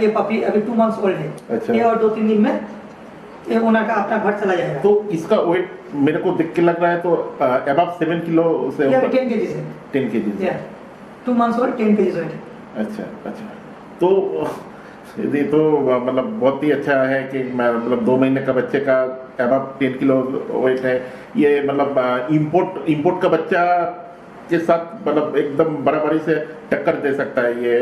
ये पपी अभी 2 months old है। अच्छा। ये और 2-3 दिन में ये ओनर का अपना घर चला जाएगा। तो इसका वेट मेरे को देख के लग रहा है तो अबव 7 किलो से ये 10 केजी है। 10 KG. 2 months old 10 KG weight. अच्छा अच्छा। तो ये तो मतलब बहुत ही अच्छा है कि मतलब 2 महीने का बच्चे का अबव 10 किलो वेट है। ये मतलब इंपोर्ट का बच्चा के साथ मतलब एकदम बराबरी से टक्कर दे सकता है ये,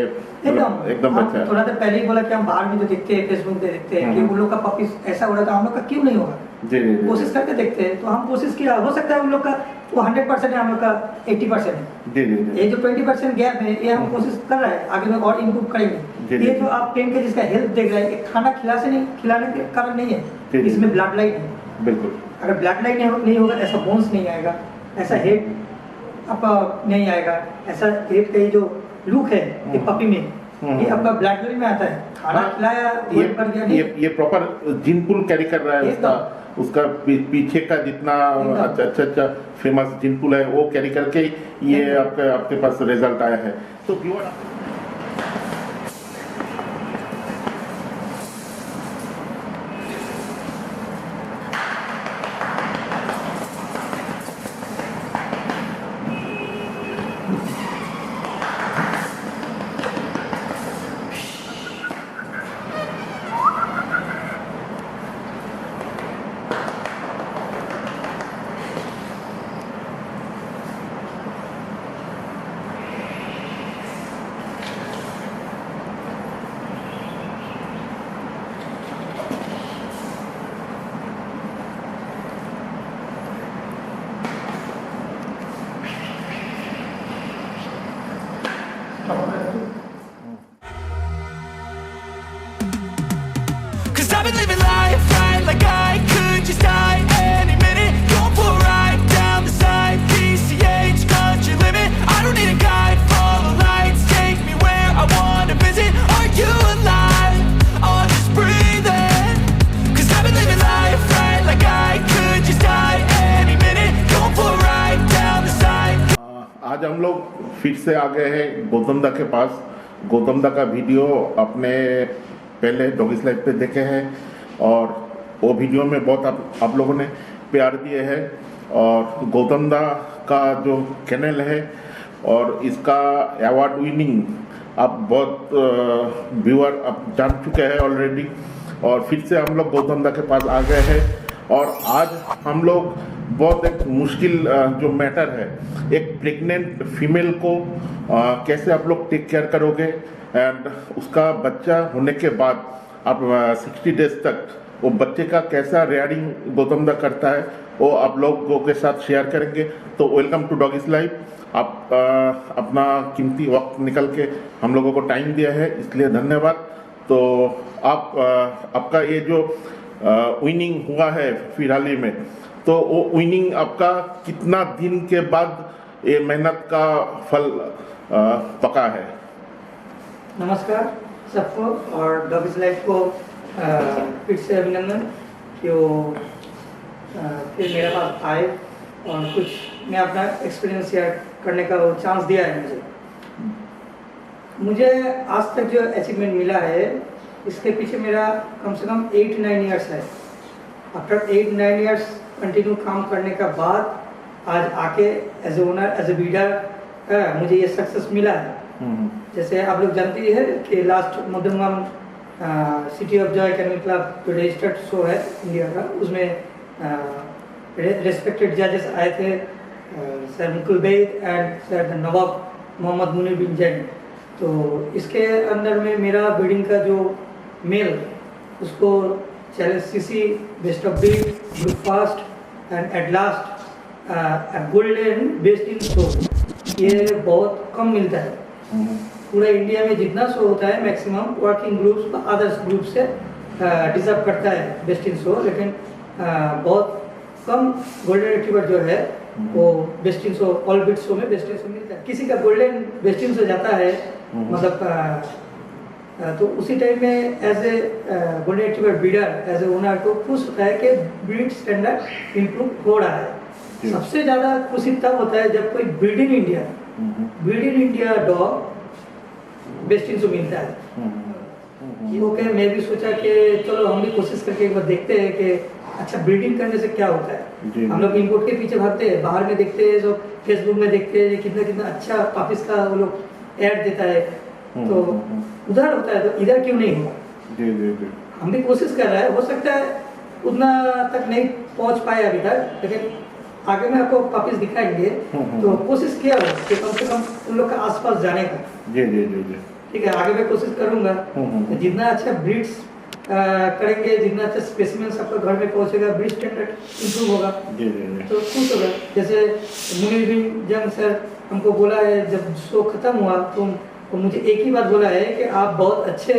मतलब एकदम अच्छा। थोड़ा देर पहले ही बोला कि हम बाहर भी तो देखते हैं, फेसबुक पे देखते हैं कि उन लोग का पपी ऐसा हो रहा था, हम लोग का क्यों नहीं होगा। जी कोशिश करके देखते हैं, तो हम कोशिश किया, हो सकता है उन लोग का वो 100% है, हम लोग का 80% है। जी। ये जो 20% गैप है ये हम कोशिश कर रहे हैं, आगे में और इम्प्रूव करेंगे। ये जो आप 10 केजी का हेल्थ देख रहे हैं, खाना खिलाने के कारण नहीं है, इसमें ब्लड लाइन है। बिल्कुल। अगर ब्लड लाइन नहीं होगा, ऐसा बोन्स नहीं आएगा, ऐसा हेड आपका नहीं आएगा, ऐसा हेड का ये जो लुक है ये पपी में, ये आपका ब्लड लाइन में आता है। खाना खिलाया ये प्रॉपर जीन पूल कैरी कर रहा है, उसका पीछे का जितना अच्छा फेमस जीन पूल है वो कैरी करके ये आपके पास रिजल्ट आया है। तो Cause I've been living life right like I could just die any minute. Going for a ride down the side, PCH, country limit. I don't need a guide, follow lights, take me where I wanna visit. Are you alive? Or just breathing? Cause I've been living life right like I could just die any minute. Going for a ride down the side. आज हम लोग फिर से आ गए हैं गौतम दा के पास। गौतम दा का वीडियो अपने पहले डॉगीज लाइफ पे देखे हैं और वो वीडियो में बहुत आप लोगों ने प्यार दिए हैं। और गौतम दा का जो चैनल है और इसका अवार्ड विनिंग आप बहुत व्यूअर आप जान चुके हैं ऑलरेडी। और फिर से हम लोग गौतम दा के पास आ गए हैं और आज हम लोग बहुत एक मुश्किल जो मैटर है, एक प्रेग्नेंट फीमेल को कैसे आप लोग टेक केयर करोगे एंड उसका बच्चा होने के बाद आप 60 डेज तक वो बच्चे का कैसा रेयरिंग गौतम दा करता है वो आप लोगों के साथ शेयर करेंगे। तो वेलकम टू डॉगीज लाइफ। आप अपना कीमती वक्त निकल के हम लोगों को टाइम दिया है, इसलिए धन्यवाद। तो आपका ये जो विनिंग हुआ है फिलहाल ही में, तो वो विनिंग आपका कितना दिन के बाद ये मेहनत का फल पका है? नमस्कार सबको और डॉगीज लाइफ को फिर से अभिनंदन कि वो फिर मेरे पास आए और कुछ मैं अपना एक्सपीरियंस शेयर करने का वो चांस दिया है मुझे आज तक जो अचीवमेंट मिला है इसके पीछे मेरा कम से कम 8-9 ईयर्स है। आफ्टर 8-9 ईयर्स कंटिन्यू काम करने का बाद आज आके as a owner as a breeder मुझे ये सक्सेस मिला है। जैसे आप लोग जानते ही है कि लास्ट मध्यम city of joy kennel club जो रजिस्टर्ड शो है इंडिया का, उसमें रेस्पेक्टेड जजेस आए थे, sir Mukul Beg and sir Nawab Mohammad Munir bin Jain. तो इसके अंदर में मेरा ब्रीडिंग का जो मेल उसको challenge CC, best of breed, group fast and at last golden best in show, ये बहुत कम मिलता है। पूरा इंडिया में जितना शो होता है maximum working groups others group से डिजर्व करता है बेस्ट इन शो, लेकिन बहुत कम गोल्डन रिट्रीवर जो है वो best in show all bit show में बेस्ट इन शो मिलता है। किसी का गोल्डन बेस्ट इन शो जाता है मतलब तो उसी टाइम में as a golden retriever breeder as a owner को खुश होता है कि ब्रीड स्टैंडर्ड इम्प्रूव हो रहा है। सबसे ज़्यादा खुशी तब होता है जब कोई breed in India dog best in show मिलता है। होके मैं भी सोचा कि चलो हम भी कोशिश करके एक बार देखते हैं कि अच्छा ब्रीडिंग करने से क्या होता जी। है। हम लोग इंपोर्ट के पीछे भागते हैं, बाहर में देखते हैं, जो फेसबुक में देखते हैं कितना कितना अच्छा पापिस का वो लोग ऐड देता है, तो उधर होता है तो इधर क्यों नहीं होगा। जी जी जी। हम भी कोशिश कर रहे हैं, हो सकता है उतना तक नहीं पहुंच पाए अभी तक, लेकिन आगे में आपको पापिस दिखाएंगे। तो कोशिश किया हो कि कम से कम उन लोग के आसपास जाने का। जी जी जी जी। ठीक है, आगे मैं कोशिश करूंगा कि जितना अच्छा ब्रीड्स करेंगे, जितना अच्छा स्पेसिमेंस आपके घर में पहुंचेगा, ब्रीड स्टैंडर्ड इंप्रूव होगा, जी जी जी। तो खुश होगा। जैसे मुनीर बिन जंग सर हमको बोला है, जब शो खत्म हुआ तो मुझे एक ही बात बोला है कि आप बहुत अच्छे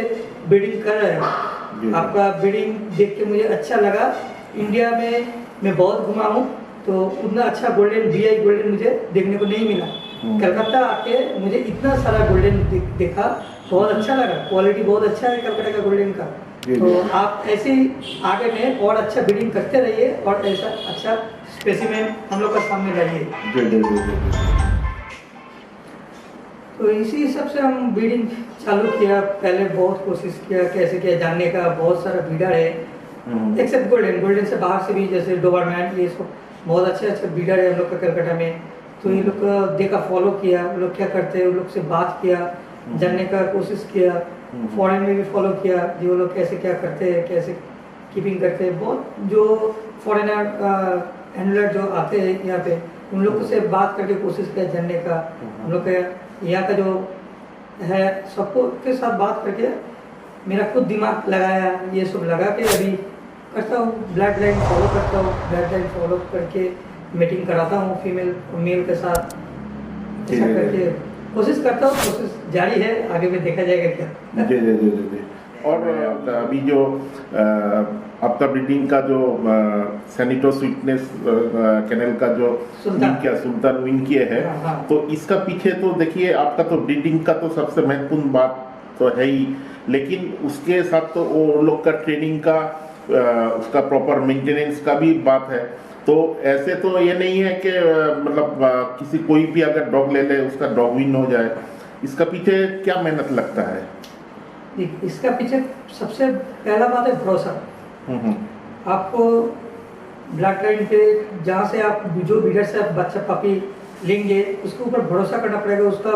ब्रीडिंग कर रहे जी। हो, आपका ब्रीडिंग देख के मुझे अच्छा लगा। इंडिया में मैं बहुत घुमा हूँ, तो उतना अच्छा गोल्डन BI गोल्डन मुझे देखने को नहीं मिला। कलकत्ता आके मुझे इतना सारा गोल्डन देखा, बहुत अच्छा लगा, क्वालिटी बहुत अच्छा है कलकत्ता का गोल्डन का। जी, तो जी। आप ऐसे ही आगे में और अच्छा ब्रीडिंग करते रहिए और ऐसा अच्छा स्पेसिमेन हम लोग का सामने लाइए। जी जी जी जी। तो इसी हिसाब से हम ब्रीडिंग चालू किया। पहले बहुत कोशिश किया कैसे किया जानने का, बहुत सारा ब्रीडर है एक्सेप्ट गोल्डन से बाहर से भी, जैसे डोबरमैन, ये सब बहुत अच्छे अच्छे ब्रीडर है हम लोग का कलकत्ता में। तो ये लोग का देखा, फॉलो किया, वो लोग क्या करते हैं, उन लोग से बात किया, जानने का कोशिश किया। फॉरेन में भी फॉलो किया कि वो लोग कैसे क्या करते हैं, कैसे कीपिंग करते हैं। बहुत जो फॉरेनर हैंडलर जो आते हैं यहाँ पे, उन लोग से बात करके कोशिश किया जानने का। हम लोग का यहाँ का जो है सबको के साथ बात करके मेरा खुद दिमाग लगाया, ये सब लगा के अभी करता हूँ। ब्लड लाइन फॉलो करता हूँ, ब्लड लाइन फॉलो करके मीटिंग कराता हूँ फीमेल और मेल के साथ, ऐसा करके कोशिश करता हूँ। कोशिश जारी है, आगे में देखा जाएगा क्या। जी जी जी जी जी। और अभी जो आपका ब्रीडिंग का जो सैनिटो स्वीटनेस कैनल का जो सुल्तान विन किए है, हाँ। तो इसका पीछे तो देखिए आपका तो ब्रीडिंग का तो सबसे महत्वपूर्ण बात तो है ही, लेकिन उसके साथ तो वो लोग का ट्रेनिंग का उसका प्रॉपर मेंटेनेंस का भी बात है। तो ऐसे तो ये नहीं है कि मतलब किसी कोई भी अगर डॉग ले ले उसका डॉग विन हो जाए। इसका पीछे क्या मेहनत लगता है? इसका पीछे सबसे पहला बात है भरोसा। आपको ब्लड लाइन पे जहाँ से आप जो ब्रीडर से आप बच्चा पपी लेंगे उसके ऊपर भरोसा करना पड़ेगा, उसका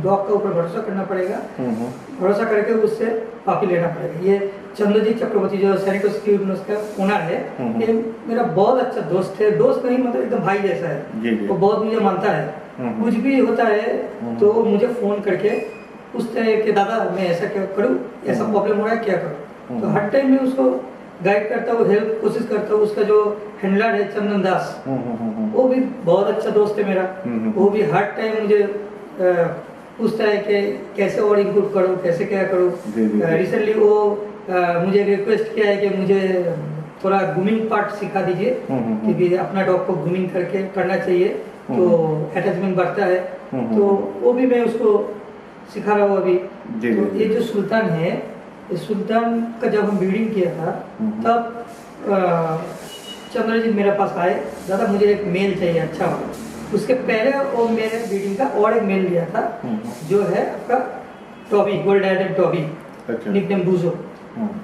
डॉग का ऊपर भरोसा करना पड़ेगा। भरोसा करके उससे पपी लेना पड़ेगा। ये चंद्रजीत चक्रवर्ती जो सैनिटो स्वीटनेस का ओनर है, ये मेरा बहुत अच्छा दोस्त है। दोस्त नहीं मतलब एकदम भाई जैसा है। वो बहुत मुझे मानता है, कुछ भी होता है तो मुझे फोन करके पूछते हैं कि दादा मैं ऐसा क्या करूँ, ऐसा प्रॉब्लम हो रहा है क्या करूँ। तो हर टाइम में उसको गाइड करता हूँ, हेल्प कोशिश करता हूँ। उसका जो हैंडलर है चंदन दास, वो भी बहुत अच्छा दोस्त है मेरा। वो भी हर टाइम मुझे पूछता है कि कैसे और इम्प्रूव करूँ, कैसे क्या करूँ। रिसेंटली वो मुझे रिक्वेस्ट किया है कि मुझे थोड़ा ग्रूमिंग पार्ट सिखा दीजिए, क्योंकि अपना डॉग को ग्रूमिंग करके करना चाहिए तो अटैचमेंट बढ़ता है। तो वो भी मैं उसको सिखा रहा हूँ अभी। तो ये जो सुल्तान है, इस सुल्तान का जब हम ब्रीडिंग किया था तब चंद्रजीत मेरे पास आए, दादा मुझे एक मेल चाहिए अच्छा वाला। उसके पहले वो मेरे ब्रीडिंग का और एक मेल लिया था जो है आपका Toby, gold headed Toby, nickname Boojo.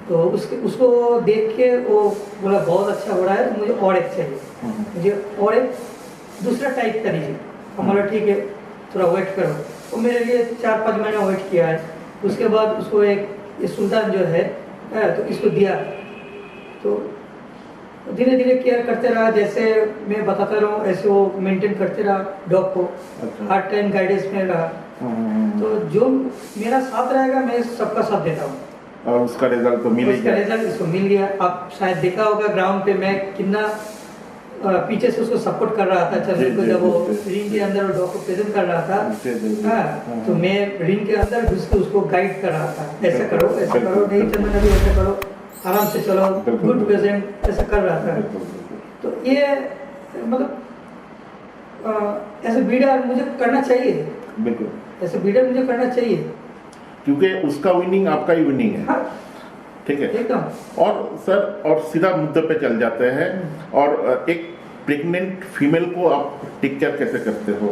तो उसको देख के वो बोला बहुत अच्छा हो रहा है, मुझे और एक चाहिए, मुझे और एक दूसरा टाइप का दीजिए। हमारा ठीक है थोड़ा वेट करो। वो मेरे लिए 4-5 महीना वेट किया है। उसके बाद उसको एक ये सुल्तान जो है तो इसको दिया। तो धीरे धीरे केयर करते रहा, जैसे मैं बताता रहा ऐसे वो मेंटेन करते रहा डॉग को। हर टाइम गाइडेंस में रहा। तो जो मेरा साथ रहेगा मैं सबका साथ देता हूँ और उसका रिजल्ट तो मिल ही गया। रिजल्ट इसको मिल गया। आप शायद देखा होगा ग्राउंड पे मैं कितना पीछे से उसको सपोर्ट कर रहा था चंदन को, जब वो रिंग के अंदर डॉग को प्रेजेंट कर रहा था। तो मैं रिंग के अंदर घुस के उसको गाइड कर रहा था, ऐसा करो ऐसा करो, नहीं चंदन अभी ऐसा करो, आराम से चलो, गुड प्रेजेंट, ऐसा कर रहा था। तो ये मतलब ऐसे ब्रीडर मुझे करना चाहिए। बिल्कुल ऐसे ब्रीडर मुझे करना चाहिए, क्योंकि उसका विनिंग आपका ही विनिंग है। हाँ? ठीक है एकदम। और सर और सीधा मुद्दे पे चल जाते हैं। और एक प्रेग्नेंट फीमेल को आप टेक केयर कैसे करते हो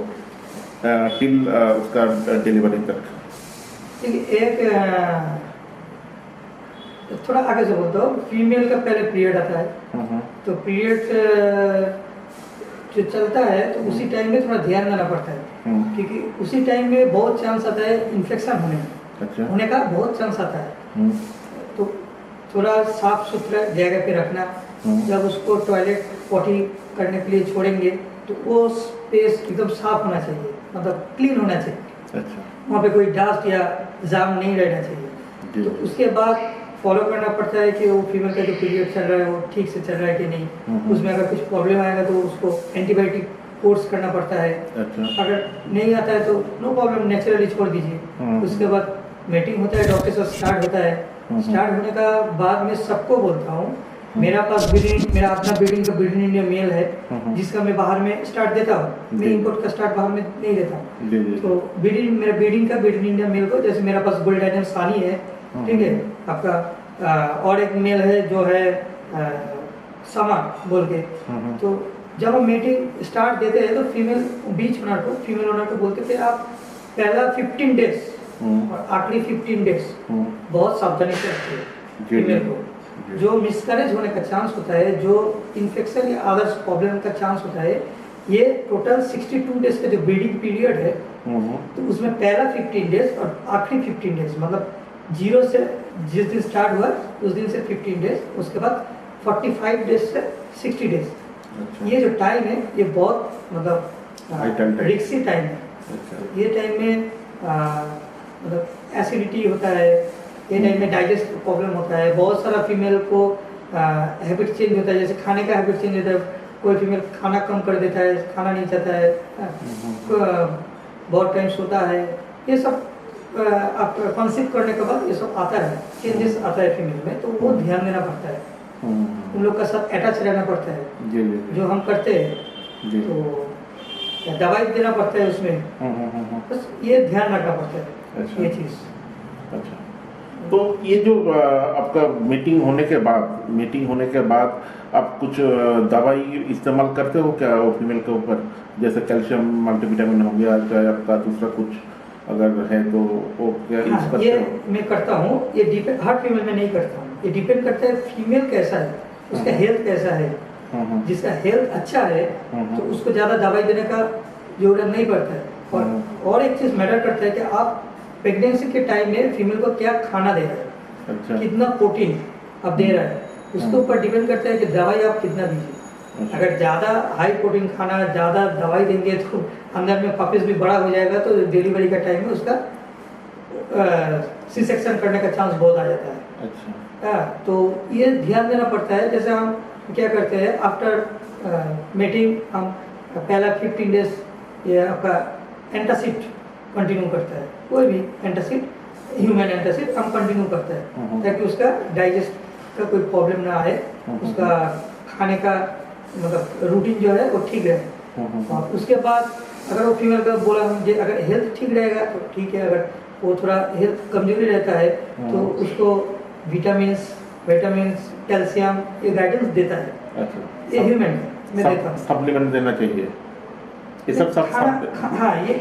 टिल उसका डिलीवरी तक? एक थोड़ा आगे से बोलता हूँ, फीमेल का पहले पीरियड आता है, तो पीरियड जो चलता है तो उसी टाइम में थोड़ा ध्यान देना पड़ता है, क्योंकि उसी टाइम में बहुत चांस आता है इन्फेक्शन होने का बहुत चांस आता है। तो थोड़ा साफ सुथरा जगह पे रखना, जब उसको टॉयलेट पॉटी करने के लिए छोड़ेंगे तो वो स्पेस एकदम साफ होना चाहिए, मतलब क्लीन होना चाहिए। अच्छा। वहाँ पे कोई डस्ट या जाम नहीं रहना चाहिए। तो उसके बाद फॉलो करना पड़ता है कि वो फीमेल का जो पीरियड चल रहा है वो ठीक से चल रहा है कि नहीं। उसमें अगर कुछ प्रॉब्लम आएगा तो उसको एंटीबायोटिक कोर्स करना पड़ता है। अच्छा। अगर नहीं आता है तो नो प्रॉब्लम, नेचुरली छोड़ दीजिए। उसके बाद मीटिंग होता है, डॉक्टर से स्टार्ट होता है। स्टार्ट होने का बाद में सबको बोलता हूँ, मेरा पास मेरा अपना ब्रीडिंग का ब्रीडिंग इंडिया मेल है जिसका मैं बाहर में स्टार्ट देता हूँ। मैं इंपोर्ट का स्टार्ट बाहर में नहीं देता हूँ। तो मेरा ब्रीडिंग का ब्रीडिंग इंडिया मेल को, जैसे मेरा पास गोल्ड डायमंड सानी है, ठीक है, आपका और एक मेल है जो है समा बोल के। तो जब हम मीटिंग स्टार्ट देते हैं तो फीमेल ओनर को बोलते थे आप पहला 15 डेज और आखिरी 15 डेज बहुत सावधानी से रखिए फीमेल को। जो मिसकैरेज होने का चांस होता है, जो इन्फेक्शन या अदर प्रॉब्लम का चांस होता है, ये टोटल 62 डेज का जो ब्रीडिंग पीरियड है, तो उसमें पहला 15 डेज और आखिरी 15 डेज, मतलब 0 से जिस दिन स्टार्ट हुआ उस दिन से 15 डेज, उसके बाद 45 डेज से 60 डेज। अच्छा। ये जो टाइम है ये बहुत मतलब रिस्की टाइम है। अच्छा। ये टाइम में मतलब एसिडिटी होता है, ये टाइम में डाइजेस्ट प्रॉब्लम होता है। बहुत सारा फीमेल को हैबिट चेंज होता है, जैसे खाने का हैबिट चेंज होता है। कोई फीमेल खाना कम कर देता है, खाना नहीं चाहता है, बहुत टाइम सोता है। ये सब आप कंसीव करने के बाद ये सब आता है, चेंजेस आता है फीमेल में, तो वो ध्यान देना पड़ता है। उन लोग का साथ अटैच रहना पड़ता है। जी। जो हम करते हैं जी। तो दवाई देना पड़ता है उसमें, बस ये ध्यान रखना पड़ता है। अच्छा। ये चीज़। अच्छा। तो ये जो आपका मीटिंग होने के बाद आप कुछ दवाई इस्तेमाल करते हो क्या वो फीमेल के ऊपर, जैसे कैल्शियम मल्टीविटामिन हो गया, चाहे आपका दूसरा कुछ अगर है तो वो क्या यूज करते हो? ये मैं करता हूँ, ये डिपेंड, हर फीमेल में नहीं करता हूँ। ये डिपेंड करता है फीमेल कैसा है, उसका हेल्थ कैसा है। जिसका हेल्थ अच्छा है तो उसको ज़्यादा दवाई देने का जरूरत नहीं पड़ता है। और एक चीज़ मैटर करता है कि आप प्रेगनेंसी के टाइम में फीमेल को क्या खाना दे रहे हैं। अच्छा। कितना प्रोटीन आप दे रहे हैं, उसके ऊपर डिपेंड करता है कि दवाई आप कितना दीजिए। अच्छा। अगर ज़्यादा हाई प्रोटीन खाना, ज़्यादा दवाई देंगे तो अंदर में पपिस भी बड़ा हो जाएगा, तो डिलीवरी का टाइम में उसका सी सेक्शन करने का चांस बहुत आ जाता है। अच्छा। तो ये ध्यान देना पड़ता है। जैसे हम क्या करते हैं, आफ्टर मीटिंग हम पहला 15 डेज ये आपका एंटासिड कंटिन्यू करता है। कोई भी एंटासिड, ह्यूमन एंटासिड हम कंटिन्यू करते हैं ताकि उसका डाइजेस्ट का कोई प्रॉब्लम ना आए, उसका खाने का मतलब रूटीन जो है वो ठीक रहे। और उसके बाद अगर वो फीमेल का बोला हम अगर हेल्थ ठीक रहेगा तो ठीक है, अगर वो थोड़ा हेल्थ कमजोरी रहता है तो उसको विटामिन्स, कैल्शियम ये गाइडेंस देता है। अच्छा। ये ह्यूमन में देता हूँ। सप्लीमेंट देना चाहिए ये सब हाँ, ये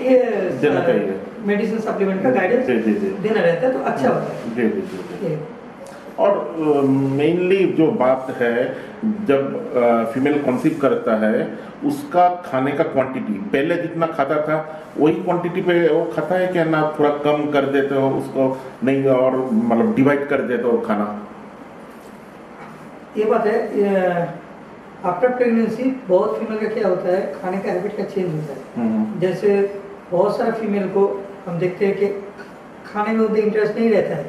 देना चाहिए। मेडिसिन सप्लीमेंट का गाइडेंस देना रहता है तो अच्छा होता है। जी जी जी। और मेनली जो बात है, जब फीमेल कंसीव करता है उसका खाने का क्वांटिटी पहले जितना खाता था वही क्वांटिटी पे वो खाता है क्या, ना थोड़ा कम कर देते हो उसको, नहीं और मतलब डिवाइड कर देते हो खाना? ये बात है, आफ्टर प्रेगनेंसी बहुत फीमेल का क्या होता है, खाने का हैबिट का चेंज होता है। जैसे बहुत सारा फीमेल को हम देखते हैं कि खाने में उतना इंटरेस्ट नहीं रहता है,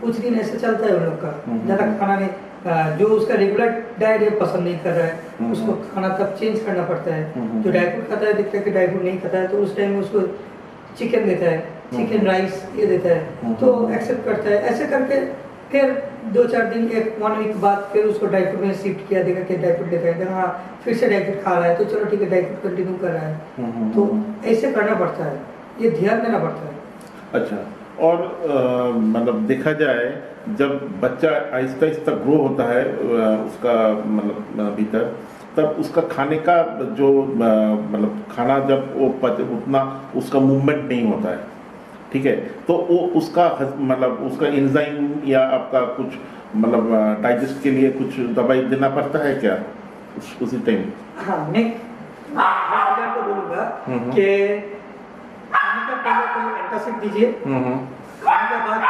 कुछ दिन ऐसे चलता है उन लोग का, ज़्यादा खाना नहीं, जो उसका रेगुलर डाइट है पसंद नहीं कर रहा है, उसको खाना तब चेंज करना पड़ता है। जो ड्राई फ्रूट खाता है, देखता है कि ड्राई फ्रूट नहीं खाता है तो उस टाइम में उसको चिकन देता है, चिकन राइस ये देता है तो एक्सेप्ट करता है। ऐसे करके फिर 2-4 दिन, 1 वीक बाद फिर उसको ड्राई फ्रूट में शिफ्ट किया, देखा कि ड्राई फ्रूट लेता है, हाँ फिर से ड्राई फ्रूट खा रहा है तो चलो ठीक है ड्राई फ्रूट कंटिन्यू कर रहा है। तो ऐसे करना पड़ता है, ये ध्यान देना पड़ता है। अच्छा। और मतलब देखा जाए जब बच्चा आहिस्ता आहिस्ता ग्रो होता है उसका मतलब भीतर, तब उसका खाने का जो मतलब खाना जब वो उतना उसका मूवमेंट नहीं होता है, ठीक है, तो वो उसका मतलब उसका एंजाइम या आपका कुछ मतलब डाइजेस्ट के लिए कुछ दवाई देना पड़ता है क्या उसी टाइम? हाँ, मैं डॉक्टर को बोलूँगा कि खाने का पहले कोई एंटासिड दीजिए, खाने के बाद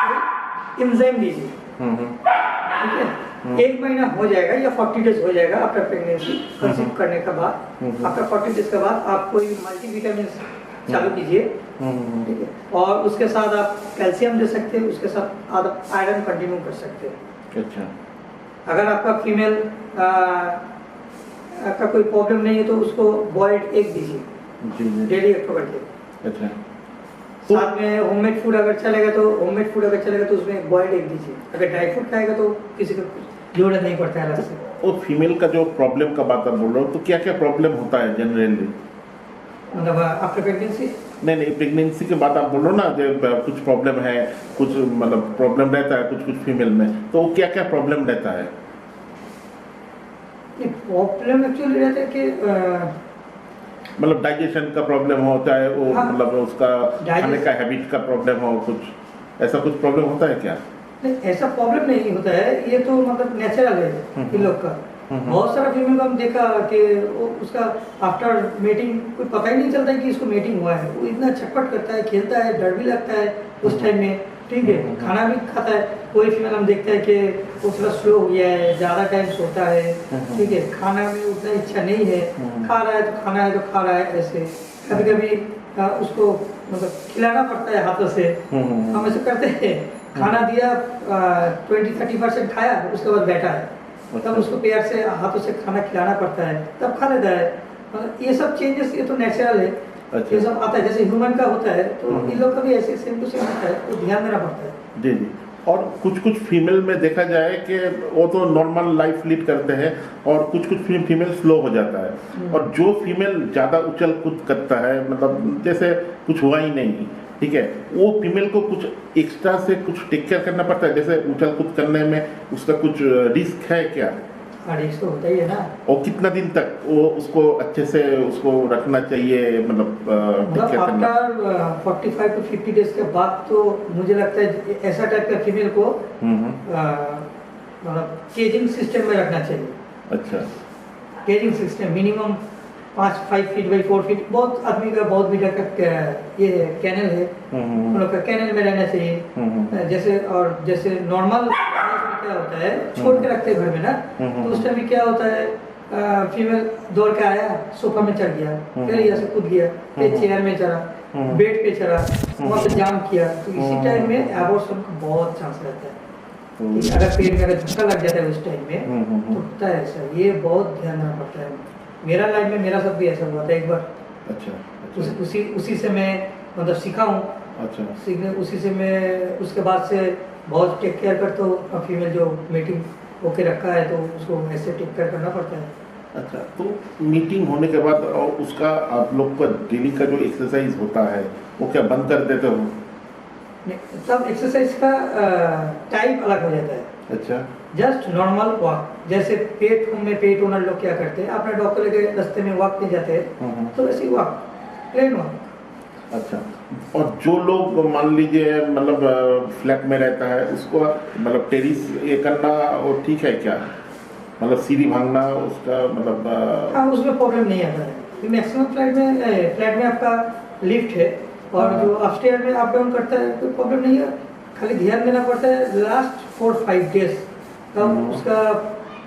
कोई एंजाइम दीजिए, ठीक है। 1 महीना हो जाएगा या 40 डेज हो जाएगा आफ्टर प्रेगनेंसी कंसीव करने के बाद। आफ्टर 40 डेज के बाद आप कोई मल्टीविटामिन चालू कीजिए, ठीक है, और उसके साथ आप कैल्शियम दे सकते हैं, उसके साथ आप आयरन कंटिन्यू कर सकते हैं। अच्छा, अगर आपका फीमेल का कोई प्रॉब्लम नहीं है तो उसको बॉइल्ड एग दीजिए जी डेली 1 पकड़ के। अच्छा, साथ में होममेड फूड अगर चलेगा तो उसमें बॉइल्ड एग दीजिए। अगर ड्राई फ्रूट खाएगा तो किसी को जरूरत नहीं पड़ता है अलग से। वो फीमेल का जो प्रॉब्लम का बात आप बोल रहे हो, तो क्या क्या प्रॉब्लम होता है जनरली? मतलब आफ्टर प्रेगनेंसी नहीं, प्रेगनेंसी के बाद आप बोलो ना जब कुछ प्रॉब्लम है, कुछ मतलब प्रॉब्लम रहता है कुछ फीमेल में, तो क्या क्या प्रॉब्लम रहता है? प्रॉब्लम एक्चुअली रहता है कि मतलब डाइजेशन का प्रॉब्लम हो, चाहे वो हाँ, मतलब उसका खाने का हैबिट का प्रॉब्लम हो, कुछ ऐसा कुछ प्रॉब्लम होता है क्या? नहीं, ऐसा प्रॉब्लम नहीं होता है, ये तो मतलब नेचुरल है इन लोग का। बहुत सारा फीमेल को हम देखा कि वो उसका आफ्टर मीटिंग कोई पता ही नहीं चलता है कि इसको मीटिंग हुआ है। वो इतना छटपट करता है, खेलता है, डर भी लगता है उस टाइम में, ठीक है, खाना भी खाता है। कोई फीमेल हम देखते हैं कि वो थोड़ा स्लो हो गया है, ज़्यादा टाइम सोता है, ठीक है, खाना में उतना इच्छा नहीं है, खा रहा है तो खाना है तो खा रहा है। ऐसे कभी कभी उसको मतलब खिलाना पड़ता है हाथों से। हम ऐसे करते हैं, खाना दिया 20-30% खाया, उसके बाद बैठा है, तब उसको प्यार से हाथों से खाना खिलाना पड़ता है, तब खा लेता है। मतलब ये सब चेंजेस ये तो नेचुरल है। अच्छा। ये सब आता है, जैसे ह्यूमन का होता है तो इन लोग का भी ऐसे सेम टू सेम होता है, तो ध्यान देना पड़ता है। जी। और कुछ फीमेल में देखा जाए कि वो तो नॉर्मल लाइफ लीड करते हैं, और कुछ फीमेल स्लो हो जाता है। और जो फीमेल ज़्यादा उछल कूद करता है, मतलब जैसे कुछ हुआ ही नहीं, ठीक है, वो फीमेल को कुछ एक्स्ट्रा से कुछ टेक केयर करना पड़ता है, जैसे उछल कूद करने में उसका कुछ रिस्क है क्या? हाँ, रिस्क तो होता ही है ना। और कितना दिन तक वो उसको अच्छे से उसको रखना चाहिए, मतलब आफ्टर 45 to 50 डेज के बाद तो मुझे लगता है ऐसा टाइप का फीमेल को मतलब केजिंग सिस्टम में रखना चाहिए। अच्छा, caging system minimum 5 feet by 4 feet, बहुत आदमी का बहुत मीटर का ये कैनल है, उन लोग का कैनल में रहना चाहिए। जैसे नॉर्मल क्या होता है, छोड़ के रखते हैं घर में ना, तो उस टाइम में क्या होता है, फीमेल दौड़ के आया, सोफा में चढ़ गया, फिर यहाँ से कूद गया, फिर चेयर में चढ़ा, बेड पे चढ़ा, वहाँ पे जाम किया, तो इसी टाइम में एबॉर्शन का बहुत चांस रहता है। अगर पेट में अगर धक्का लग जाता है उस टाइम में तो होता है ऐसा। ये बहुत ध्यान देना पड़ता है। मेरा लाइफ में मेरा सब भी ऐसा हुआ था एक बार। अच्छा। उसी से मैं मतलब सीखा हूँ। अच्छा। सीखने उसी से मैं उसके बाद से बहुत टेक केयर करता हूँ। फीमेल जो मीटिंग होके रखा है तो उसको ऐसे टेक केयर करना पड़ता है। अच्छा, तो मीटिंग होने के बाद और उसका आप लोग का डेली का जो एक्सरसाइज होता है वो क्या बंद कर देते हो? सब एक्सरसाइज का टाइप अलग हो जाता है। अच्छा। जस्ट नॉर्मल वॉक, जैसे पेट ओनर लोग क्या करते हैं, अपने डॉक्टर के रास्ते में वॉक नहीं जाते हैं, तो वैसे ही वॉक, प्लेन वॉक। अच्छा, और जो लोग मान लीजिए मतलब फ्लैट में रहता है, उसको मतलब टेरिस ये करना वो ठीक है क्या? मतलब सीढ़ी भागना उसका मतलब हाँ, उसमें प्रॉब्लम नहीं आता है। मैक्सिमम फ्लैट में आपका लिफ्ट है, और जो अपस्टेयर में अप डाउन करता है कोई प्रॉब्लम नहीं है। खाली ध्यान देना पड़ता है लास्ट 4-5 डेज, तब उसका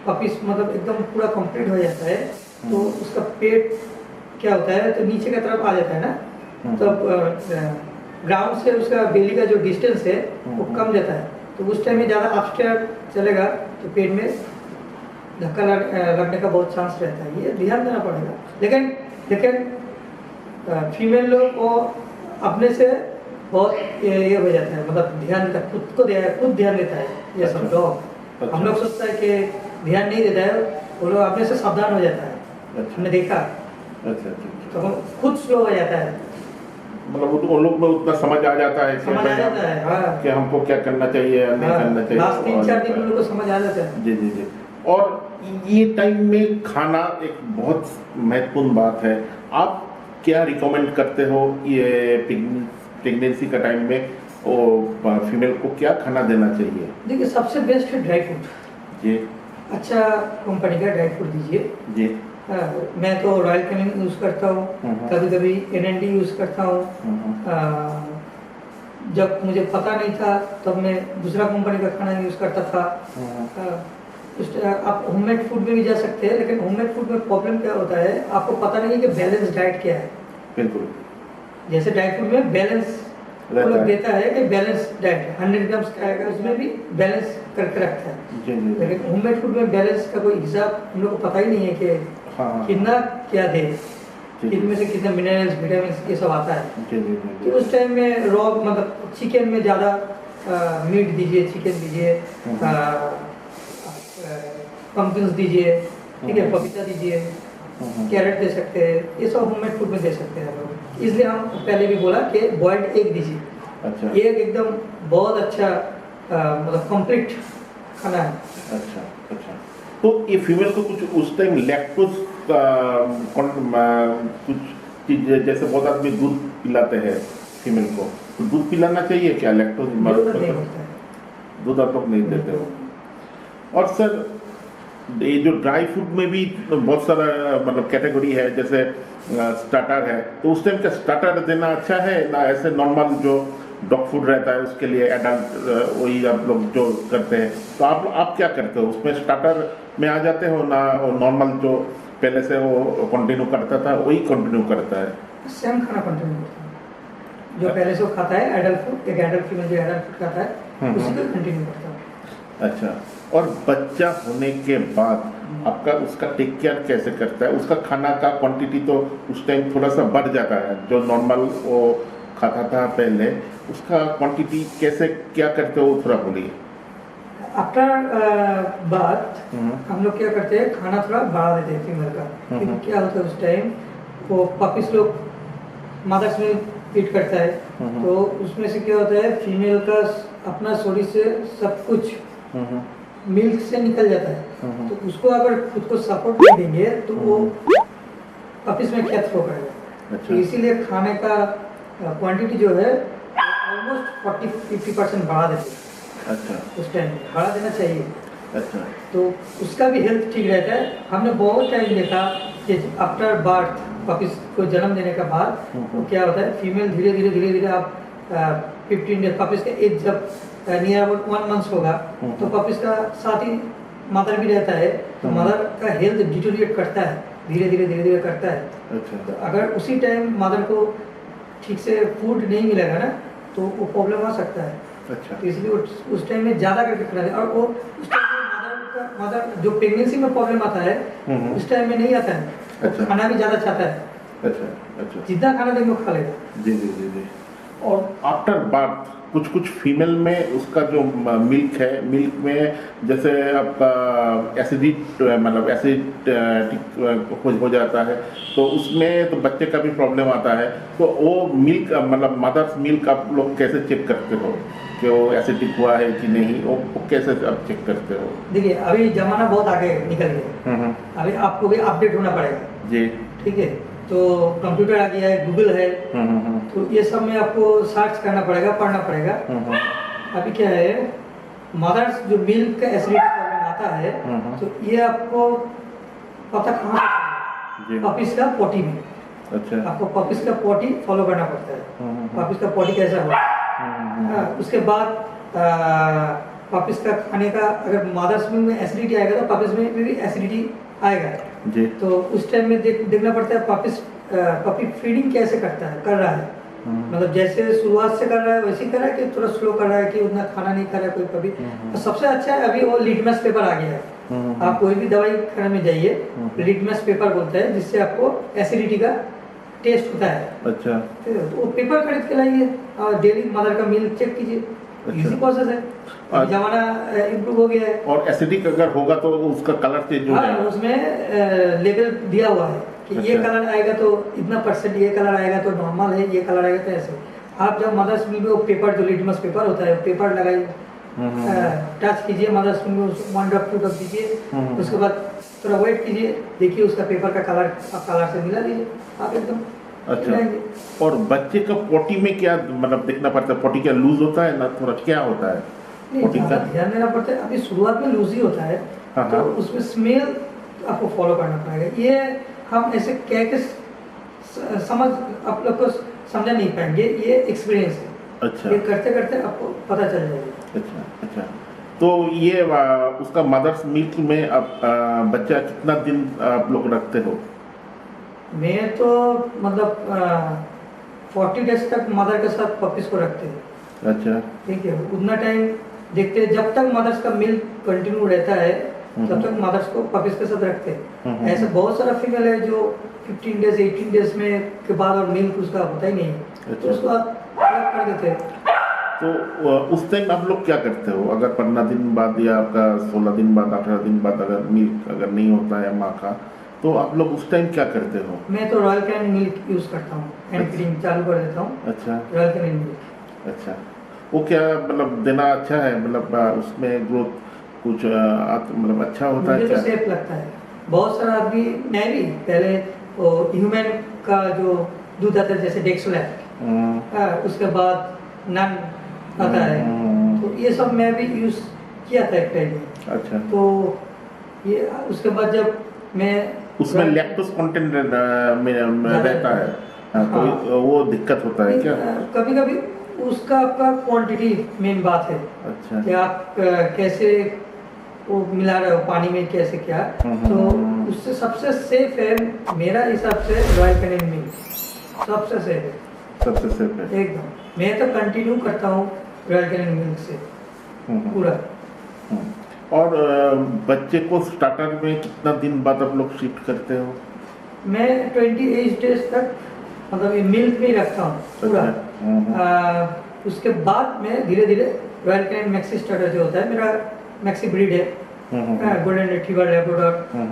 पपीस मतलब एकदम पूरा कंप्लीट हो जाता है, तो उसका पेट क्या होता है तो नीचे की तरफ आ जाता है ना, तब ग्राउंड से उसका बेली का जो डिस्टेंस है वो कम जाता है, तो उस टाइम में ज़्यादा अपस्टेयर चलेगा तो पेट में धक्का लगने का बहुत चांस रहता है। ये ध्यान देना पड़ेगा। लेकिन फीमेल लोग को अपने से बहुत ये हो जाता है, मतलब ध्यान देता है, खुद ध्यान देता है। ये सब डॉग हम लोग सोचता है कि ध्यान नहीं देता है, वो लोग अपने से सावधान हो जाता है। हमने देखा। अच्छा। तो खुद स्लो हो जाता है, मतलब उन लोग में उतना समझ आ जाता है हाँ, कि हमको क्या करना चाहिए या नहीं करना चाहिए। लास्ट 3-4 दिन उन लोग को समझ आ जाता है। जी। और ये टाइम में खाना एक बहुत महत्वपूर्ण बात है। आप क्या रिकमेंड करते हो ये प्रेगनेंसी का टाइम में वो फीमेल को क्या खाना देना चाहिए? देखिए सबसे बेस्ट है ड्राई फ्रूट, जी अच्छा कंपनी का ड्राई फ्रूट दीजिए। जी। मैं तो रॉयल कैनिन यूज़ करता हूँ, कभी कभी NND यूज़ करता हूँ। जब मुझे पता नहीं था तब मैं दूसरा कंपनी का खाना यूज़ करता था। आप होममेड फूड में भी जा सकते हैं, लेकिन होममेड फूड में प्रॉब्लम क्या होता है, आपको पता नहीं है कि बैलेंस डाइट क्या है। बिल्कुल। जैसे ड्राई फ्रूट में बैलेंस वो लोग देता है कि बैलेंस डाइट 100 ग्राम्स का आएगा, उसमें भी बैलेंस करके रखता है। जी जी। लेकिन होममेड फूड में बैलेंस का कोई हिसाब हम लोग को पता ही नहीं है कि कितना क्या दे, इनमें से कितने मिनरल्स विटामिन ये सब आता है। जी जी तो उस टाइम में रॉ मतलब चिकन में ज़्यादा मीट दीजिए, चिकन दीजिए, पम्पकिन्स दीजिए, ठीक है, पपीता दीजिए, कैरेट दे सकते हैं, ये सब होममेड फूड में दे सकते हैं हम लोग। इसलिए हम पहले भी बोला कि बॉइल्ड एग दीजिए। अच्छा। एग एकदम बहुत अच्छा मतलब कंप्लीट खाना है। अच्छा अच्छा। तो ये फीमेल को कुछ उस टाइम लैक्टोज कुछ चीज, जैसे बहुत आदमी दूध पिलाते हैं फीमेल को, तो दूध पिलाना चाहिए क्या? लैक्टोज दूध आप लोग नहीं देते हो? और सर ये जो ड्राई फ्रूट में भी बहुत सारा मतलब कैटेगरी है, जैसे स्टार्टर है, तो उस टाइम क्या स्टार्टर देना अच्छा है ना ऐसे नॉर्मल जो डॉग फूड रहता है उसके लिए एडल्ट वही आप लोग जो करते हैं, तो आप क्या करते हो उसमें? स्टार्टर में आ जाते हो ना नॉर्मल जो पहले से वो कंटिन्यू करता था वही कंटिन्यू करता है? सेम खाना कंटिन्यू करता है, जो पहले से वो खाता है एडल्ट फूड, एक एडल्ट फीमेल जो एडल्ट फूड खाता है उसी को कंटिन्यू करता है। अच्छा। और बच्चा होने के बाद आपका उसका टेक केयर कैसे करता है? उसका खाना का क्वांटिटी तो उस टाइम थोड़ा सा बढ़ जाता है, जो नॉर्मल वो खाता था पहले, उसका क्वांटिटी कैसे क्या करते हो थोड़ा बोलिए। आफ्टर बात हम लोग क्या करते हैं, खाना थोड़ा बढ़ा देते हैं फीमेल का, क्योंकि क्या होता है उस टाइम वो पपीज लोग मदर्स मिल्क फीड करता है, तो उसमें से क्या होता है फीमेल का अपना शरीर से सब कुछ मिल्क से निकल जाता है, तो उसको अगर खुद को सपोर्ट नहीं देंगे तो वो पपीज में क्या थ्रो करेगा। तो इसीलिए खाने का क्वांटिटी जो है ऑलमोस्ट 40-50% बढ़ा देते हैं। अच्छा। उस टाइम बढ़ा देना चाहिए। अच्छा। तो उसका भी हेल्थ ठीक रहता है। हमने बहुत टाइम देखा कि आफ्टर बर्थ पपीज को जन्म देने के बाद तो क्या होता है, फीमेल धीरे धीरे आप 15 डेज पपीज का एज जब नियर अबाउट 1 मंथ होगा तो पपीज का साथ ही मदर भी रहता है, तो मदर का हेल्थ डिटोरिएट करता है, धीरे धीरे करता है। अच्छा। तो अगर उसी टाइम मदर को ठीक से फूड नहीं मिलेगा ना तो वो प्रॉब्लम आ सकता है। अच्छा। तो इसलिए उस टाइम में ज़्यादा करके खिलाते हैं, और वो उस टाइम में मदर जो प्रेगनेंसी में प्रॉब्लम आता है उस टाइम में नहीं आता है। अच्छा। खाना भी ज़्यादा चाहता है। अच्छा अच्छा। जितना खाना देंगे वो खा लेगा। जी जी जी जी। और आफ्टर बर्थ कुछ फीमेल में उसका जो मिल्क है, मिल्क में जैसे आपका एसिडिक मतलब एसिड हो जाता है, तो उसमें तो बच्चे का भी प्रॉब्लम आता है, तो वो मिल्क मतलब मदर्स मिल्क आप लोग कैसे चेक करते हो कि वो एसिडिक हुआ है कि नहीं, वो कैसे आप चेक करते हो? देखिए अभी ज़माना बहुत आगे निकल गया, अभी आपको भी अपडेट होना पड़ेगा जी, ठीक है। तो कंप्यूटर आ गया है, गूगल है, तो ये सब में आपको सर्च करना पड़ेगा, पढ़ना पड़ेगा। अभी क्या है, मदर्स जो मिल्क का एसिडिटी प्रॉब्लम आता है तो ये आपको पता कहाँ से, पपीज का पोटी में। अच्छा। आपको पपीज का पोटी फॉलो करना पड़ता है, पपीज का पोटी कैसा हुआ। उसके बाद पपीज का खाने का, अगर मदर्स मिल्क में एसिडिटी आएगा तो पपीज में भी एसिडिटी आएगा जी। तो उस टाइम में देखना पड़ता है पपी फीडिंग कैसे कर रहा है, मतलब जैसे शुरुआत से कर रहा है वैसे कर रहा है कि थोड़ा स्लो कर रहा है कि उतना खाना नहीं खा रहा है कोई पपी। तो सबसे अच्छा है अभी वो लिटमस पेपर आ गया है। आप कोई भी दवाई खाने में जाइए, लिटमस पेपर बोलते हैं, जिससे आपको एसिडिटी का टेस्ट होता है। अच्छा। तो वो पेपर खरीद के लाइए और डेली मदर का मिल्क चेक कीजिए। इजी प्रोसेस है, जमाना इम्प्रूव हो गया है। और एसिडिक अगर होगा तो उसका कलर चेंज हो जाएगा। उसमें लेबल दिया हुआ है कि ये कलर आएगा तो इतना %, ये कलर आएगा तो नॉर्मल है, ये कलर आएगा तो ऐसे। आप जब मदर्स मिल्क में वो पेपर जो लिटमस पेपर होता है पेपर लगाइए, टच कीजिए मदर्स मिल्क में 1 ड्रॉप 2 ड्रॉप दीजिए, उसके बाद थोड़ा वेट कीजिए, देखिए उसका पेपर का कलर से मिला दीजिए, आप एकदम अच्छा। खिलाएंगे। और बच्चे का पोटी में क्या मतलब देखना पड़ता है? पोटी क्या लूज होता है ना थोड़ा क्या होता है नहीं, पोटी ज़्यादा का? ध्यान देना पड़ता है। अभी शुरुआत में लूज ही होता है, हाँ, तो हाँ। उसमें स्मेल आपको फॉलो करना पड़ेगा। ये हम ऐसे कह के समझ आप लोग को समझा नहीं पाएंगे, ये एक्सपीरियंस है। अच्छा ये करते करते आपको पता चल जाएगा। अच्छा अच्छा। तो ये उसका मदर्स मिल्क में अब बच्चा कितना दिन आप लोग रखते हो? मैं तो मतलब 40 डेज तक मदर के साथ पपीज को रखते हैं। अच्छा ठीक है, उतना टाइम देखते हैं जब तक मदर्स का मिल्क कंटिन्यू रहता है, तब तक मदर्स को पपीज के साथ रखते हैं। ऐसे बहुत सारा फीमेल है जो 15 डेज 18 डेज में के बाद और मिल्क उसका होता ही नहीं है, अच्छा। तो उसको अलग कर देते हैं। तो उस टाइम आप लोग क्या करते हो? अगर 15 दिन बाद या आपका 16 दिन बाद 18 दिन बाद अगर मिल्क अगर नहीं होता है माँ का, तो आप लोग उस टाइम क्या करते हो? मैं तो रॉयल कैनिन मिल्क यूज़ करता हूँ, हैंड फीडिंग चालू कर देता हूँ अच्छा रॉयल कैनिन मिल्क। अच्छा। वो क्या मतलब देना अच्छा है? मतलब उसमें ग्रोथ कुछ मतलब अच्छा होता है मुझे तो क्या? सेफ लगता है। बहुत सारा आदमी, मैं भी पहले वो ह्यूमन का जो दूध आता है जैसे डेक्सोलैक्ट, हम्म, उसके बाद नन आता है, तो ये सब मैं भी यूज़ किया था एक टाइम में। अच्छा। तो ये उसके बाद जब मैं उसमें लैक्टोज कंटेंट में रहता है, हाँ, हाँ। तो वो दिक्कत होता है क्या? कभी कभी उसका आपका क्वांटिटी मेन बात है अच्छा कि आप कैसे वो मिला रहे हो पानी में, कैसे क्या। तो उससे सबसे सेफ है मेरा हिसाब से रॉयल कैनिन मिल्क, सबसे सेफ है, सबसे सेफ है। एकदम। मैं तो कंटिन्यू करता हूँ रॉयल कैनिन मिल्क से पूरा। हम्म। और बच्चे को स्टार्टर में कितना दिन बाद आप लोग शिफ्ट करते हो? मैं 28 डेज तक मतलब ये मिल्क में ही रखता हूँ पूरा। अच्छा। उसके बाद मैं धीरे धीरे रॉयल कैनिन मैक्सी स्टार्टर जो होता है, मेरा मैक्सी ब्रीड है, गोल्डन रिट्रीवर लैब्राडोर,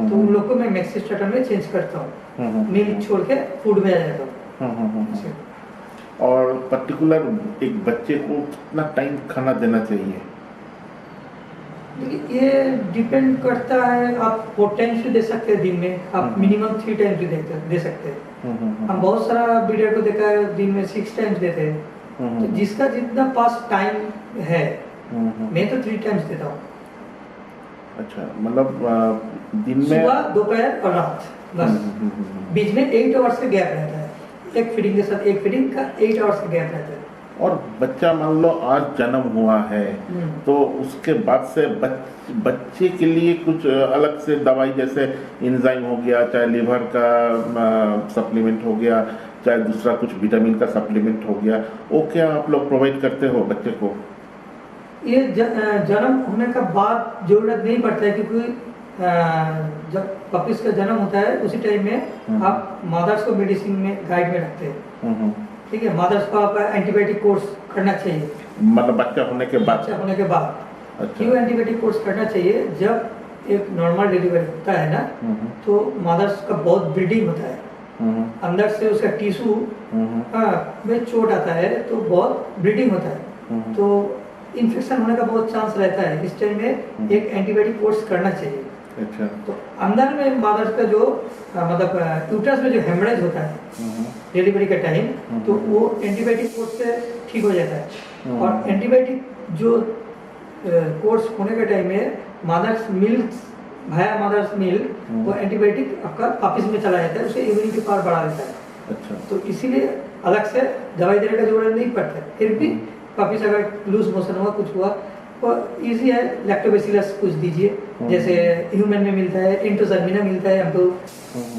तो उन लोग को मैं मैक्सी स्टार्टर में चेंज करता हूँ, मिल्क छोड़ के फूड में आ जाता हूँ। और पर्टिकुलर एक बच्चे को कितना टाइम खाना देना चाहिए? देखिए, ये डिपेंड करता है। आप 4 टाइम्स भी दे सकते हैं दिन में, आप मिनिमम 3 टाइम्स भी दे सकते हैं। हम बहुत सारा ब्रीडर को देखा है दिन में 6 टाइम्स देते हैं। तो जिसका जितना पास टाइम है, मैं तो 3 टाइम्स देता हूँ। अच्छा, मतलब दिन में सुबह, दोपहर और रात, बस। बीच में 8 आवर्स का गैप रहता है, एक फीडिंग के साथ एक फीडिंग का 8 आवर्स का गैप रहता है। और बच्चा मान लो आज जन्म हुआ है, तो उसके बाद से बच्चे के लिए कुछ अलग से दवाई जैसे एंजाइम हो गया, चाहे लिवर का सप्लीमेंट हो गया, चाहे दूसरा कुछ विटामिन का सप्लीमेंट हो गया, वो क्या आप लोग प्रोवाइड करते हो बच्चे को? ये जन्म होने का बाद जरूरत नहीं पड़ता है, क्योंकि जब पपीज का जन्म होता है उसी टाइम में आप मदर्स को मेडिसिन में गाइड में रखते हैं। ठीक है, मदर्स को आप एंटीबायोटिक कोर्स करना चाहिए, मतलब बच्चा होने के बाद? बच्चा होने के बाद। अच्छा। क्यों एंटीबायोटिक कोर्स करना चाहिए? जब एक नॉर्मल डिलीवरी होता है ना, तो मदर्स का बहुत ब्लीडिंग होता है, अंदर से उसका टिश्यू में चोट आता है, तो बहुत ब्लीडिंग होता है, तो इन्फेक्शन होने का बहुत चांस रहता है। इस टाइम में एक एंटीबायोटिक कोर्स करना चाहिए। अच्छा। तो अंदर में मदर्स का जो मतलब यूट्रस में जो हेमरेज होता है डिलीवरी के टाइम, तो वो एंटीबायोटिक कोर्स से ठीक हो जाता है। और एंटीबायोटिक जो कोर्स होने के टाइम में मदर्स मिल्क भाया मदर्स मिल्क, वो एंटीबायोटिक आपका पपीज में चला जाता है, उसे इम्यूनिटी पावर बढ़ा देता है। अच्छा। तो इसीलिए अलग से दवाई देने का जरूरत नहीं पड़ता है। फिर भी पपीज अगर लूज मोशन हुआ, कुछ हुआ, तो ईजी है, लैक्टोबैसिलस कुछ दीजिए, जैसे ह्यूमन में मिलता है, इंटोजर्मिना मिलता है हमको,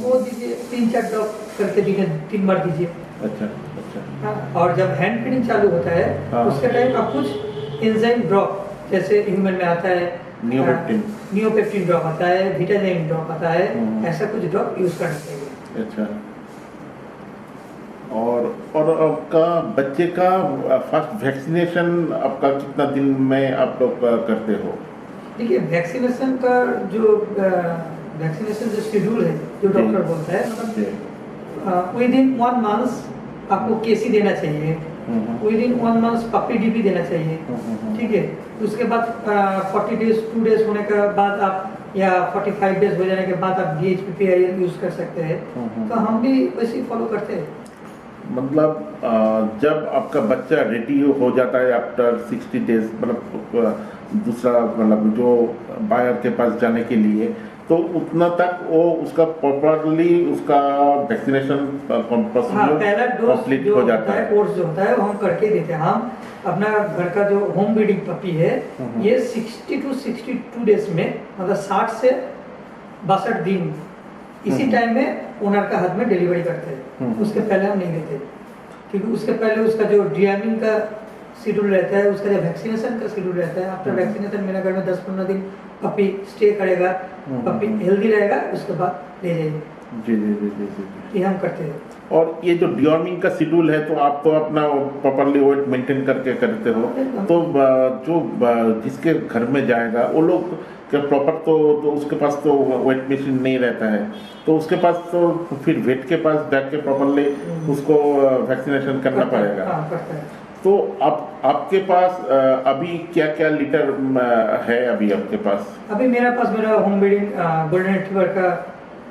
वो दीजिए, 3-4 ड्रॉप करके दिन में 3 बार दीजिए। अच्छा अच्छा। और जब हैंड फीडिंग चालू होता है, उसके टाइम आप कुछ एंजाइम ड्रॉप, जैसे ह्यूमन में आता है नियोपेप्टिन ड्रॉप आता है, विटाजाइन ड्रॉप आता है, ऐसा कुछ ड्रॉप यूज करना चाहिए। अच्छा। और आपका बच्चे का फर्स्ट वैक्सीनेशन आपका कितना दिन में आप लोग करते हो? देखिए, वैक्सीनेशन का जो वैक्सीनेशन जो शेड्यूल है, जो डॉक्टर बोलता है, मतलब विद इन 1 मंथ आपको केसी देना चाहिए, within 1 month puppy DP देना चाहिए। ठीक है, उसके बाद 40 डेज 2 डेज होने के बाद आप, या 45 डेज हो जाने के बाद आप DHPPIL यूज कर सकते हैं। तो हम भी वैसे ही फॉलो करते हैं। मतलब जब आपका बच्चा रेडी हो जाता है आफ्टर 60 डेज, मतलब दूसरा मतलब जो बायर के पास जाने के लिए, तो उतना तक वो उसका प्रॉपरली उसका वैक्सीनेशन पहला डोज कंप्लीट जो हो होता जाता है, है। कोर्स जो होता है वो हम करके देते हैं। हम अपना घर का जो होम ब्रीडिंग पपी है ये 60 to 62 डेज में, मतलब 60 से 62 दिन इसी टाइम में ओनर का हाथ में डिलीवरी करते हैं। उसके पहले हम नहीं देते, क्योंकि उसके पहले उसका जो डियामिंग का शेड्यूल रहता है, उसका जो वैक्सीनेशन का शेड्यूल रहता है। आफ्टर वैक्सीनेशन मेरे घर में 10-15 दिन पपी स्टे करेगा, पपी हेल्दी रहेगा, उसके बाद ले जाएंगे। जी जी जी जी जी। ये हम करते हैं। और ये जो डिवॉर्मिंग का शेड्यूल है, तो आप तो अपना प्रॉपरली वेट मेंटेन करके करते हो, तो जो जिसके घर में जाएगा वो लोग क्या प्रॉपर तो उसके पास तो वेट मशीन नहीं रहता है, तो उसके पास तो फिर वेट के पास जाके प्रॉपरली उसको वैक्सीनेशन करना पड़ेगा। हाँ, करता है। तो आपके पास अभी क्या क्या लीटर है अभी आपके पास? अभी मेरे पास मेरा होम ब्रीडिंग गोल्डन रिट्रीवर का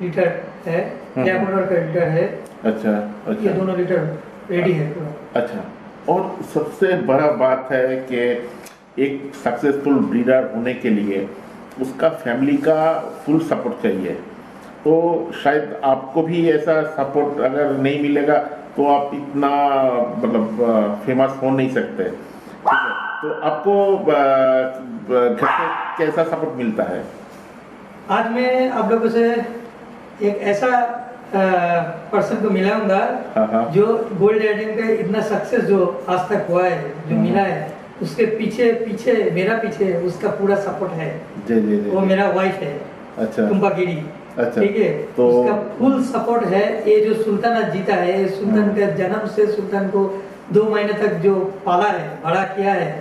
लीटर है, लैब्राडोर का लीटर है। अच्छा ये अच्छा दोनों लीटर रेडी है पूरा। अच्छा। और सबसे बड़ा बात है कि एक सक्सेसफुल ब्रीडर होने के लिए उसका फैमिली का फुल सपोर्ट चाहिए। तो शायद आपको भी ऐसा सपोर्ट अगर नहीं मिलेगा तो आप इतना मतलब फेमस हो नहीं सकते, ठीक है? तो आपको घर से कैसा सपोर्ट मिलता है? आज मैं आप लोगों से एक ऐसा पर्सन को मिलाऊंगा हाँ। जो गोल्ड राइडिंग का इतना सक्सेस जो आज तक हुआ है, जो मिला है, उसके पीछे पीछे मेरा पीछे उसका पूरा सपोर्ट है। जी जी जी। वो मेरा वाइफ है, अच्छा कुंभागिरी। अच्छा। ठीक है, तो उसका फुल सपोर्ट है। ये जो सुल्ताना जीता है, ये सुल्तान का जन्म से सुल्तान को 2 महीने तक जो पाला है, बड़ा किया है,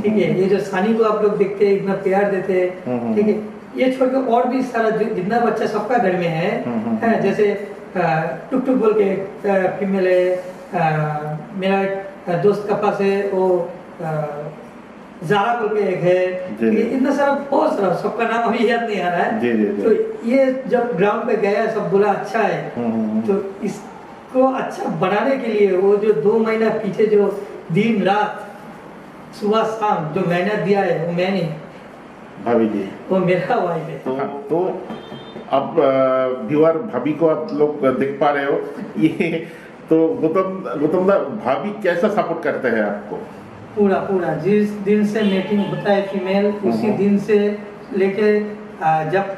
ठीक है। ये जो सानी को आप लोग देखते हैं, इतना प्यार देते हैं, ठीक है। ये छोड़ के और भी सारा जो जितना बच्चा सबका घर में है, जैसे टुक टुक बोल के फीमेल है, मेरा एक दोस्त का पास है, वो जारा बोल के एक है, जी। इतना सारा बहुत सारा, सबका नाम अभी याद नहीं आ रहा है। जी जी जी। तो ये जब ग्राउंड पे गया, सब बोला अच्छा है, तो इसको अच्छा बनाने के लिए वो जो 2 महीना पीछे जो दिन रात सुबह शाम जो मेहनत दिया है, वो मैं नहीं, भाभी जी, वो मेरा वाइफ है। तो अब व्यूअर भाभी को आप लोग देख पा रहे हो, ये तो गौतम दा भाभी कैसा सपोर्ट करते हैं आपको? पूरा पूरा जिस दिन से मीटिंग होता है फीमेल, उसी दिन से लेके जब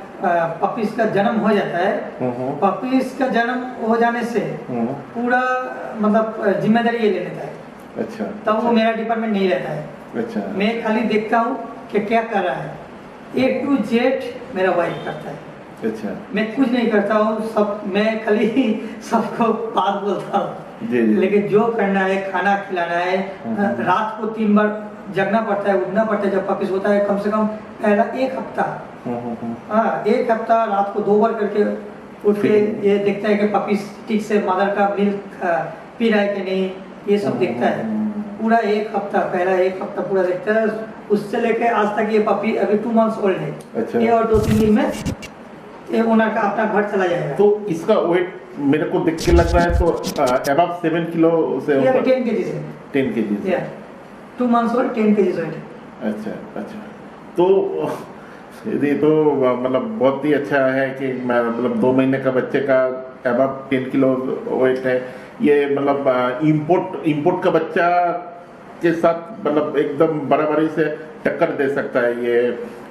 पपीज का जन्म हो जाता है, पपीज का जन्म हो जाने से पूरा मतलब जिम्मेदारी ये ले लेता है। अच्छा। तब वो मेरा डिपार्टमेंट नहीं रहता है, अच्छा। मैं खाली देखता हूँ कि क्या कर रहा है। A to Z मेरा वाइफ करता है, अच्छा। मैं कुछ नहीं करता हूँ, सब मैं खाली सबको बात बोलता हूँ। जी जी। लेकिन जो करना है, खाना खिलाना है, रात को 3 बार जगना पड़ता है, उठना पड़ता है। जब पपीज होता है कम से कम पहला 1 हफ्ता, हाँ 1 हफ्ता रात को 2 बार करके उठ के ये देखता है कि पपीज ठीक से मदर का मिल्क पी रहा है कि नहीं, ये सब देखता है। पूरा 1 हफ्ता, पहला 1 हफ्ता पूरा देखता है। उससे लेके आज तक ये पपी अभी 2 मंथ्स ओल्ड है। अच्छा। ये और 2-3 दिन में ये ओनर का अपना घर चला जाएगा। तो इसका वेट मेरे को देख के लग रहा है तो अबव 7 किलो से ये ऊपर, 10 kg है। 10 kg। 2 months old, 10 kg weight है। अच्छा अच्छा। तो ये तो मतलब बहुत ही अच्छा है कि मतलब 2 महीने का बच्चे का अबव 10 किलो वेट है। ये मतलब इंपोर्ट का बच्चा के साथ मतलब एकदम बराबरी से टक्कर दे सकता है ये,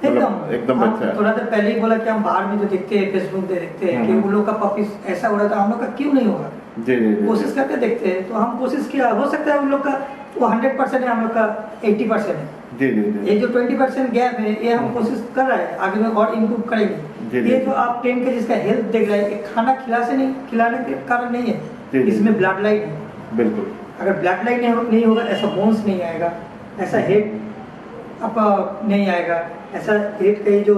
मतलब एकदम हम अच्छा। थोड़ा देर पहले ही बोला कि हम बाहर में जो देखते हैं, फेसबुक पे देखते हैं कि उन लोग का पपीज ऐसा हो रहा था, हम लोग का क्यों नहीं होगा। जी जी जी। कोशिश करके देखते हैं, तो हम कोशिश किया, हो सकता है उन लोग का वो 100% है, हम लोग का 80% है। जी जी जी। ये जो 20% गैप है, ये हम कोशिश कर रहे हैं, आगे में और इम्प्रूव जी, करेंगे। जी। ये जो आप 10 kg जिसका हेल्थ देख रहे हैं, ये खाना खिलाने के कारण नहीं है, जी, जी। इसमें ब्लड लाइन है। बिल्कुल। अगर ब्लड लाइन नहीं होगा, ऐसा बोन्स नहीं आएगा, ऐसा हेड आपका नहीं आएगा, ऐसा हेड का ये जो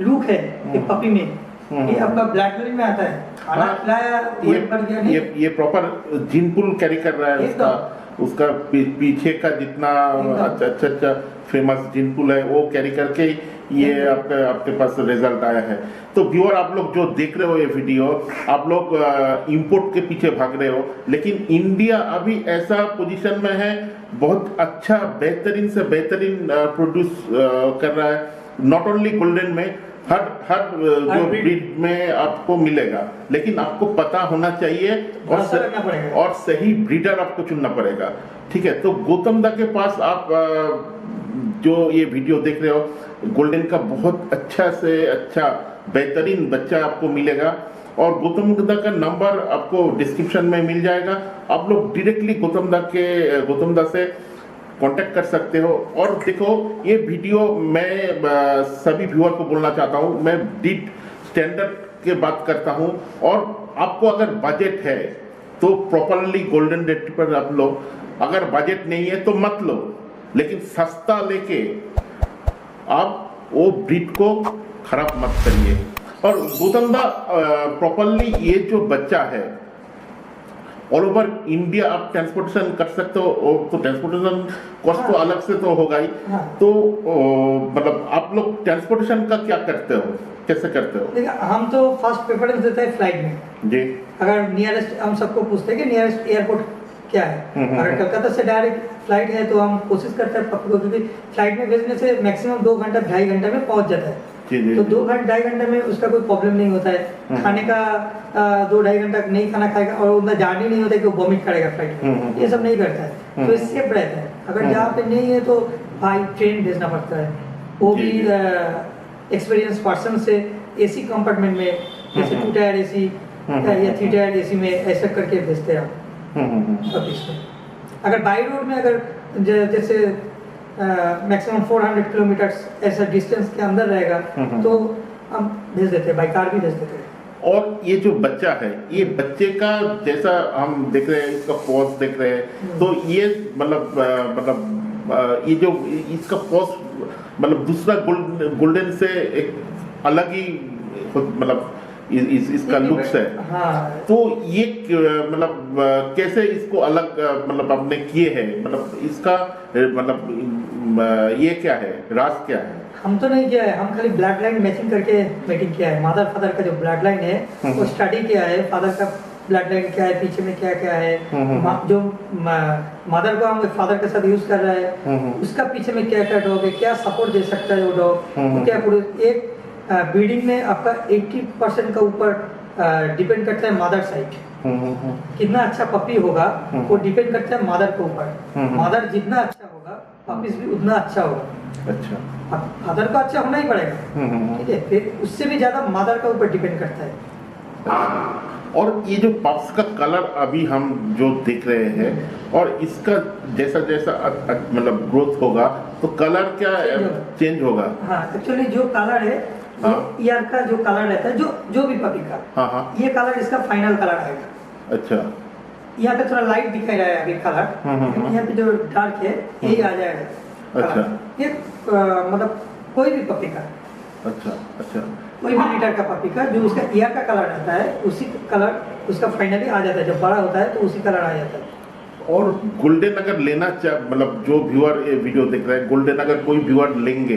लुक है ये पपी में, ये आपका ब्लड लाइन में आता है। खाना खिलाया, वेट बढ़ गया नहीं। ये प्रॉपर जीन पूल कैरी कर रहा है उसका पीछे का जितना अच्छा फेमस जीन पूल है वो कैरी करके ये आपके पास रिजल्ट आया है। तो व्यूअर, आप लोग जो देख रहे हो ये वीडियो, आप लोग इंपोर्ट के पीछे भाग रहे हो, लेकिन इंडिया अभी ऐसा पोजीशन में है, बहुत अच्छा बेहतरीन से बेहतरीन प्रोड्यूस कर रहा है। नॉट ओनली गोल्डन में, हर जो ब्रीड में आपको मिलेगा, लेकिन आपको पता होना चाहिए और सही ब्रीडर आपको चुनना पड़ेगा। ठीक है, तो गौतम दा के पास आप जो ये वीडियो देख रहे हो, गोल्डन का बहुत अच्छा से अच्छा बेहतरीन बच्चा आपको मिलेगा, और गौतम दा का नंबर आपको डिस्क्रिप्शन में मिल जाएगा। आप लोग डायरेक्टली गौतम दा से कांटेक्ट कर सकते हो। और देखो, ये वीडियो मैं सभी व्यूअर को बोलना चाहता हूँ, मैं ब्रीड स्टैंडर्ड के बात करता हूँ, और आपको अगर बजट है तो प्रॉपरली गोल्डन रिट्रीवर आप लो, अगर बजट नहीं है तो मत लो, लेकिन सस्ता लेके आप वो ब्रीड को खराब मत करिए। और गौतम दा प्रॉपरली ये जो बच्चा है ऑल ओवर इंडिया आप ट्रांसपोर्टेशन कर सकते हो, तो ट्रांसपोर्टेशन कॉस्ट तो अलग से तो होगा ही। तो मतलब आप लोग ट्रांसपोर्टेशन का क्या करते हो, कैसे करते हो? देखिए, हम तो फर्स्ट प्रेफरेंस देते हैं फ्लाइट में जी। अगर नियरेस्ट, हम सबको पूछते हैं कि नियरेस्ट एयरपोर्ट क्या है। अगर कलकत्ता से डायरेक्ट फ्लाइट है तो हम कोशिश करते हैं पक्की, क्योंकि फ्लाइट में भेजने से मैक्सिमम 2 घंटा 2.5 घंटे में पहुंच जाता है। तो 2-2.5 घंटे में उसका कोई प्रॉब्लम नहीं होता है। खाने का 2-2.5 घंटा नहीं खाना खाएगा, और उतना जर्नी नहीं होता है कि वो वॉमिट करेगा फ्लाइट में, ये सब नहीं करता है, तो ये सेफ रहता है। अगर जहाँ पे नहीं है तो बाई ट्रेन भेजना पड़ता है, वो भी एक्सपीरियंस पर्सन से एसी कंपार्टमेंट में, जैसे 2 टायर एसी या 3 टायर एसी में ऐसा करके भेजते हैं हम। अगर बाई रोड में, अगर जैसे मैक्सिमम 400 किलोमीटर्स ऐसा डिस्टेंस के अंदर रहेगा तो हम भेज देते हैं, बाई कार भी भेज देते हैं। और ये जो बच्चा है, ये बच्चे का जैसा हम देख रहे हैं, इसका पॉज देख रहे हैं, तो ये मतलब ये जो इसका पॉज मतलब दूसरा गोल्डन से एक अलग ही मतलब इसका लुक्स है। तो ये मतलब कैसे इसको अलग मतलब आपने किए हैं, मतलब इसका मतलब ये क्या है, राज क्या है? हम तो नहीं किया है, हम खाली ब्लड लाइन मैचिंग करके मीटिंग किया है। मदर फादर का जो ब्लड लाइन है वो स्टडी किया है, फादर का ब्लड लाइन क्या है, पीछे में क्या क्या है, जो मदर को हम फादर के साथ यूज कर रहा है उसका पीछे में क्या क्या डॉग है, क्या सपोर्ट दे सकता है वो डॉग, क्या एक ब्रीडिंग में आपका 80% का ऊपर डिपेंड करता है मदर साइड। कितना अच्छा पपी होगा वो डिपेंड करता है मदर के ऊपर। मदर जितना अच्छा होगा पपीज भी उतना अच्छा होगा। अच्छा, फादर को अच्छा होना ही पड़ेगा, ठीक है, फिर उससे भी ज्यादा मदर के ऊपर डिपेंड करता है। और ये जो पप्स का कलर अभी हम जो देख रहे हैं, और इसका जैसा जैसा मतलब ग्रोथ होगा तो कलर क्या चेंज होगा? हाँ, एक्चुअली जो कलर है ईयर का जो कलर रहता है, जो भी पपी का, ये कलर इसका फाइनल कलर आएगा। अच्छा, यहाँ पे थोड़ा लाइट दिखाई रहा है अभी कलर, यहाँ पे जो डार्क है यही आ जाएगा। अच्छा, ये मतलब कोई भी पपी का, अच्छा, कोई भी लीटर का पपी का जो उसका ईयर का कलर रहता है उसी कलर उसका फाइनली आ जाता है। जब बड़ा होता है तो उसी कलर आ जाता है। और गोल्डन अगर लेना चाहे, मतलब जो व्यूअर ये वीडियो देख रहे हैं, गोल्डन अगर कोई व्यूअर लेंगे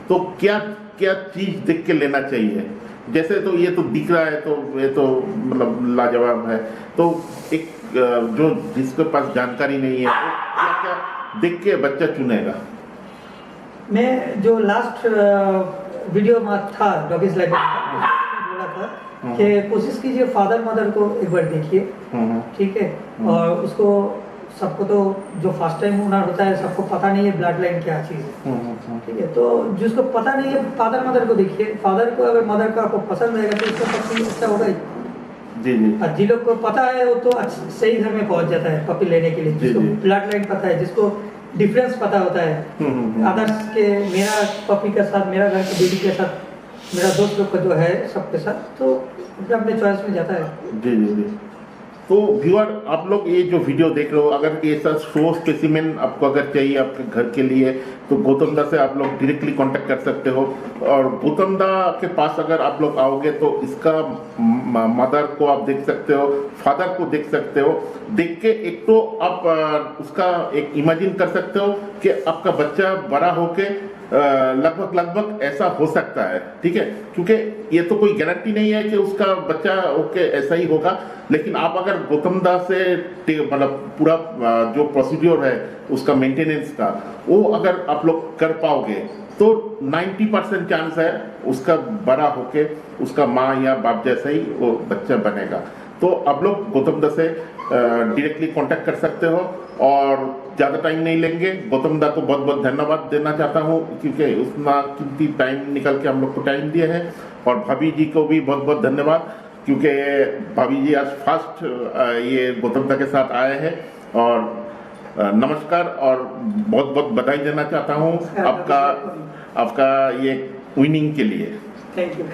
तो क्या क्या चीज देख के लेना चाहिए? जैसे तो ये तो दिख रहा है, तो ये तो मतलब लाजवाब है, तो एक जो जिसके पास जानकारी नहीं है तो क्या क्या देख के बच्चा चुनेगा? मैं जो लास्ट वीडियो में था डॉगीज लाइफ बोला था कि कोशिश कीजिए फादर मदर को एक बार देखिए, ठीक है, और उसको सबको तो जो फर्स्ट टाइम ओनर होता है सबको पता नहीं है ब्लड लाइन क्या चीज़ है, ठीक है, तो जिसको पता नहीं है फादर मदर को देखिए। फादर को अगर मदर को आपको पसंद रहेगा तो इसका पपी अच्छा होगा ही। जी, जिन लोग को पता है वो तो सही घर में पहुंच जाता है पपी लेने के लिए, जिसको ब्लड लाइन पता है, जिसको डिफरेंस पता होता है अदर्स के, मेरा पपी के साथ, मेरा घर के बेबी के साथ, मेरा दोस्त लोग का जो है सबके साथ, तो अपने चॉइस में जाता है। जी। तो व्यूअर, आप लोग ये जो वीडियो देख रहे हो, अगर ऐसा शो स्पेसिमेन आपको अगर चाहिए आपके घर के लिए, तो गौतम दा से आप लोग डायरेक्टली कांटेक्ट कर सकते हो। और गौतम दा के पास अगर आप लोग आओगे तो इसका मदर को आप देख सकते हो, फादर को देख सकते हो। देख के एक तो आप उसका एक इमेजिन कर सकते हो कि आपका बच्चा बड़ा होके लगभग ऐसा हो सकता है, ठीक है। क्योंकि ये तो कोई गारंटी नहीं है कि उसका बच्चा ओके ऐसा ही होगा, लेकिन आप अगर गौतम दा से मतलब पूरा जो प्रोसीड्योर है उसका मेंटेनेंस का, वो अगर आप लोग कर पाओगे तो 90% चांस है उसका बड़ा होके उसका माँ या बाप जैसा ही वो बच्चा बनेगा। तो आप लोग गौतम दा से डायरेक्टली कांटेक्ट कर सकते हो। और ज़्यादा टाइम नहीं लेंगे, गौतम दा को बहुत बहुत धन्यवाद देना चाहता हूँ क्योंकि उतना कीमती टाइम निकल के हम लोग को टाइम दिया है। और भाभी जी को भी बहुत बहुत धन्यवाद क्योंकि भाभी जी आज फर्स्ट ये गौतम दा के साथ आए हैं। और नमस्कार और बहुत बहुत बधाई देना चाहता हूँ आपका ये विनिंग के लिए। Thank you.